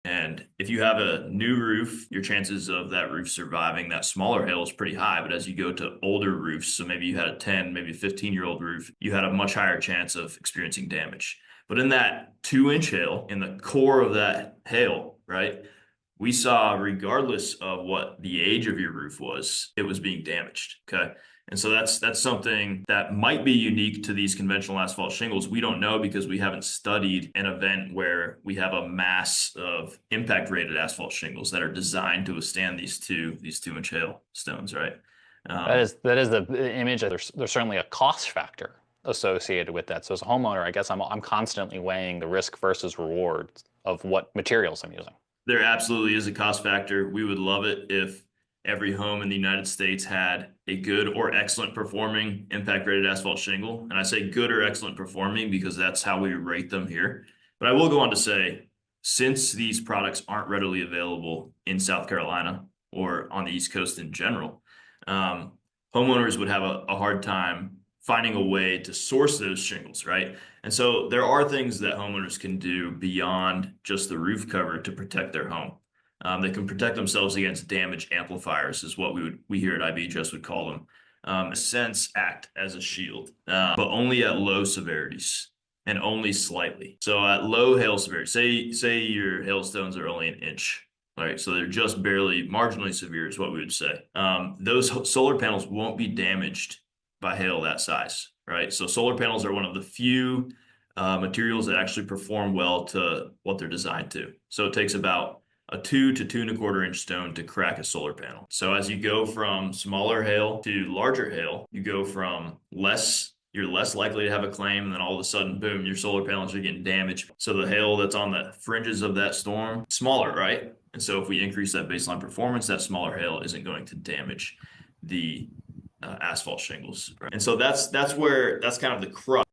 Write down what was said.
And if you have a new roof, your chances of that roof surviving that smaller hail is pretty high. But as you go to older roofs, so maybe you had a 10, maybe a 15-year-old roof, you had a much higher chance of experiencing damage. But in that 2-inch hail, in the core of that hail, right, we saw, regardless of what the age of your roof was, it was being damaged. Okay. And so that's something that might be unique to these conventional asphalt shingles. We don't know because we haven't studied an event where we have a mass of impact rated asphalt shingles that are designed to withstand these 2-inch hailstones, right? That Um, is that is the image. There's certainly a cost factor associated with that. So as a homeowner, I guess I'm constantly weighing the risk versus reward of what materials I'm using. There absolutely is a cost factor. We would love it if every home in the United States had a good or excellent performing impact rated asphalt shingle. And I say good or excellent performing because that's how we rate them here. But I will go on to say, since these products aren't readily available in South Carolina or on the East Coast in general, um, homeowners would have a hard time finding a way to source those shingles, right? And so there are things that homeowners can do beyond just the roof cover to protect their home. They can protect themselves against damage amplifiers, is what we here at IB just would call them. In a sense, act as a shield, but only at low severities and only slightly. So at low hail severity, say your hailstones are only an inch. Right, so they're just barely marginally severe is what we would say. Those solar panels won't be damaged by hail that size, right? So solar panels are one of the few materials that actually perform well to what they're designed to. So it takes about a 2 to 2.25 inch stone to crack a solar panel. So as you go from smaller hail to larger hail, you go from you're less likely to have a claim, and then all of a sudden, boom, your solar panels are getting damaged. So the hail that's on the fringes of that storm, smaller, right? And so if we increase that baseline performance, that smaller hail isn't going to damage the asphalt shingles. Right? And so that's kind of the crux